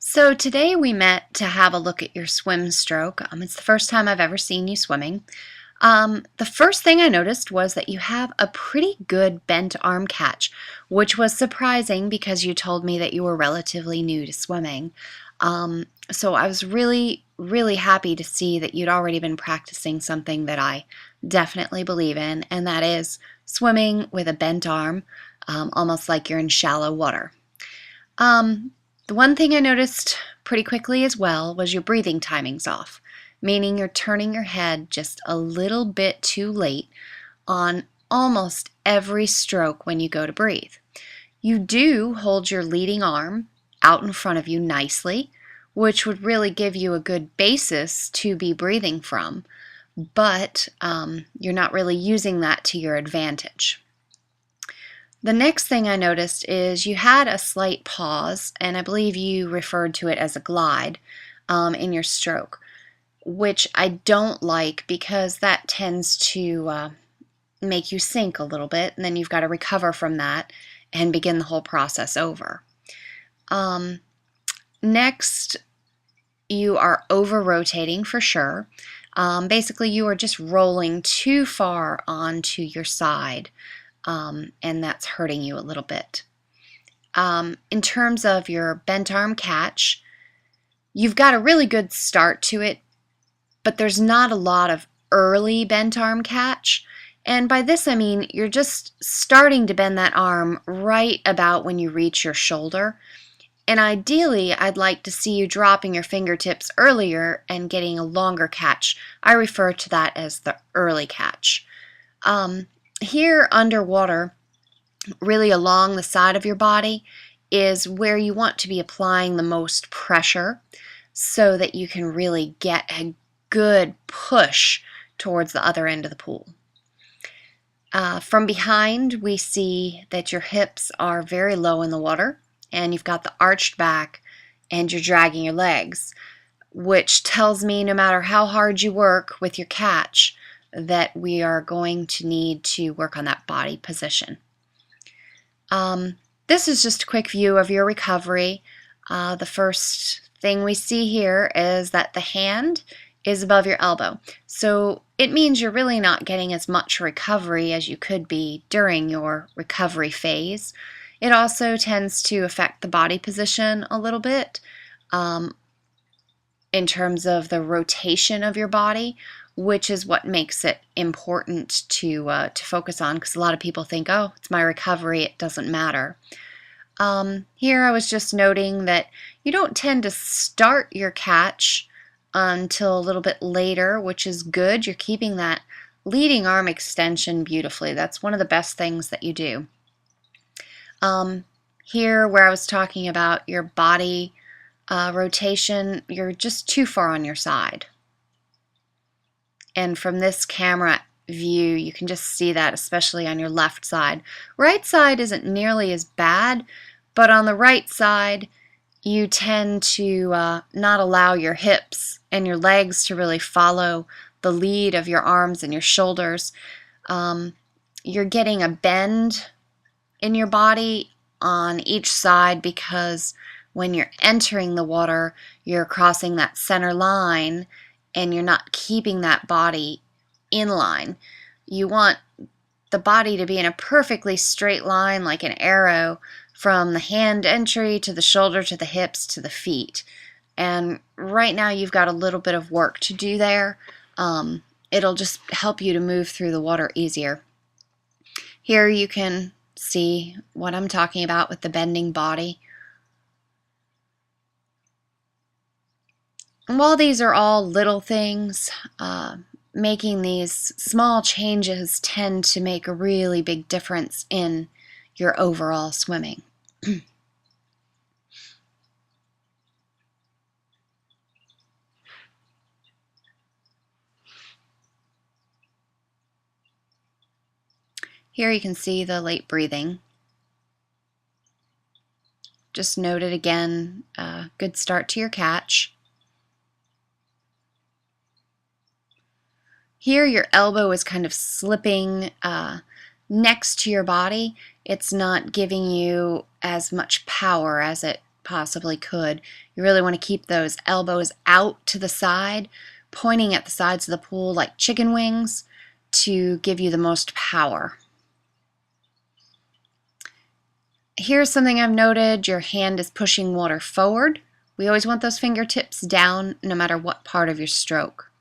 So today we met to have a look at your swim stroke. It's the first time I've ever seen you swimming. The first thing I noticed was that you have a pretty good bent arm catch, which was surprising because you told me that you were relatively new to swimming. So I was really happy to see that you'd already been practicing something that I definitely believe in, and that is swimming with a bent arm, almost like you're in shallow water. The one thing I noticed pretty quickly as well was your breathing timing's off, meaning you're turning your head just a little bit too late on almost every stroke when you go to breathe. You do hold your leading arm out in front of you nicely, which would really give you a good basis to be breathing from, but you're not really using that to your advantage. The next thing I noticed is you had a slight pause, and I believe you referred to it as a glide in your stroke, which I don't like because that tends to make you sink a little bit, and then you've got to recover from that and begin the whole process over. Next, you are over-rotating for sure. Basically, you are just rolling too far onto your side. And that's hurting you a little bit. In terms of your bent arm catch, you've got a really good start to it, but there's not a lot of early bent arm catch. And by this I mean you're just starting to bend that arm right about when you reach your shoulder. And ideally, I'd like to see you dropping your fingertips earlier and getting a longer catch. I refer to that as the early catch. Here underwater, really along the side of your body, is where you want to be applying the most pressure so that you can really get a good push towards the other end of the pool. From behind, we see that your hips are very low in the water, and you've got the arched back, and you're dragging your legs, which tells me no matter how hard you work with your catch, that we are going to need to work on that body position. This is just a quick view of your recovery. The first thing we see here is that the hand is above your elbow. So it means you're really not getting as much recovery as you could be during your recovery phase. It also tends to affect the body position a little bit in terms of the rotation of your body, which is what makes it important to focus on, because a lot of people think, oh, it's my recovery, it doesn't matter. Here I was just noting that you don't tend to start your catch until a little bit later, which is good. You're keeping that leading arm extension beautifully. That's one of the best things that you do. Here where I was talking about your body rotation, you're just too far on your side. And from this camera view, you can just see that, especially on your left side. Right side isn't nearly as bad, but on the right side, you tend to not allow your hips and your legs to really follow the lead of your arms and your shoulders. You're getting a bend in your body on each side because when you're entering the water, you're crossing that center line and you're not keeping that body in line. You want the body to be in a perfectly straight line like an arrow from the hand entry to the shoulder to the hips to the feet. And right now you've got a little bit of work to do there. It'll just help you to move through the water easier. Here you can see what I'm talking about with the bending body. And while these are all little things, making these small changes tend to make a really big difference in your overall swimming. Here you can see the late breathing. Just note it again, good start to your catch. Here your elbow is kind of slipping next to your body. It's not giving you as much power as it possibly could. You really want to keep those elbows out to the side, pointing at the sides of the pool like chicken wings to give you the most power. Here's something I've noted. Your hand is pushing water forward. We always want those fingertips down no matter what part of your stroke.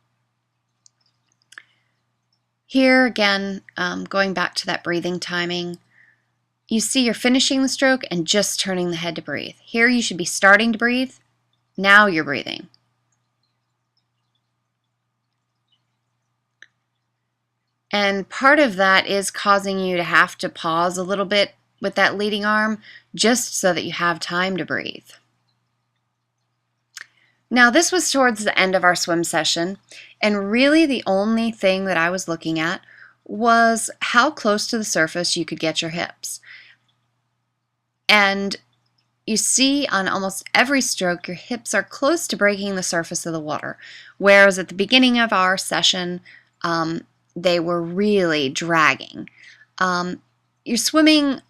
Here again, going back to that breathing timing, you see you're finishing the stroke and just turning the head to breathe. Here you should be starting to breathe. Now you're breathing. And part of that is causing you to have to pause a little bit with that leading arm just so that you have time to breathe. Now this was towards the end of our swim session, and really the only thing that I was looking at was how close to the surface you could get your hips. And you see on almost every stroke your hips are close to breaking the surface of the water, whereas at the beginning of our session they were really dragging. Your swimming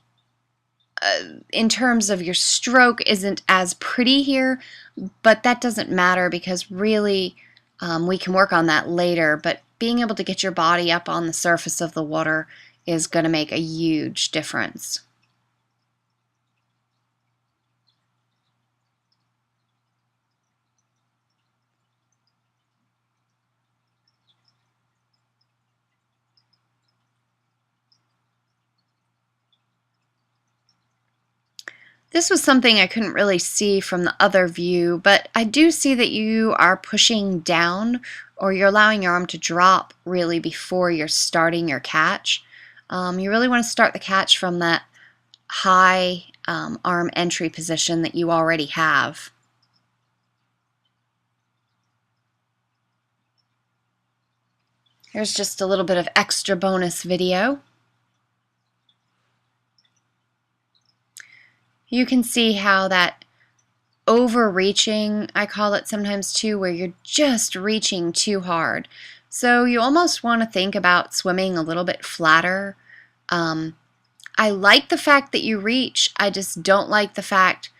in terms of your stroke isn't as pretty here, but that doesn't matter because really we can work on that later, but being able to get your body up on the surface of the water is going to make a huge difference. This was something I couldn't really see from the other view, but I do see that you are pushing down, or you're allowing your arm to drop really before you're starting your catch. You really want to start the catch from that high arm entry position that you already have. Here's just a little bit of extra bonus video. You can see how that overreaching, I call it sometimes too, where you're just reaching too hard. So you almost want to think about swimming a little bit flatter. I like the fact that you reach. I just don't like the fact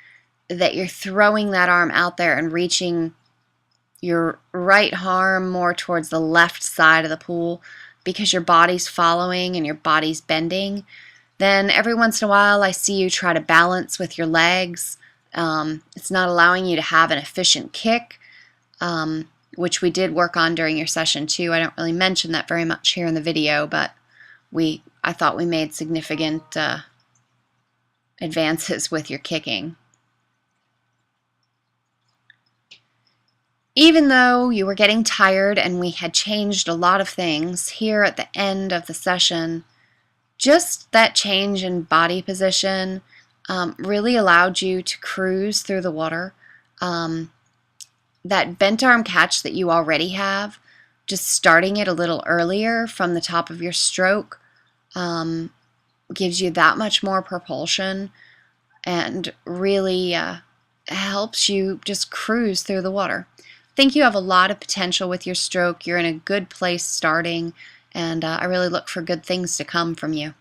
that you're throwing that arm out there and reaching your right arm more towards the left side of the pool because your body's following and your body's bending. Then every once in a while I see you try to balance with your legs. It's not allowing you to have an efficient kick, which we did work on during your session too. I don't really mention that very much here in the video, but I thought we made significant advances with your kicking. Even though you were getting tired and we had changed a lot of things, here at the end of the session, just that change in body position really allowed you to cruise through the water. That bent arm catch that you already have, just starting it a little earlier from the top of your stroke gives you that much more propulsion and really helps you just cruise through the water. I think you have a lot of potential with your stroke. You're in a good place starting, and I really look for good things to come from you.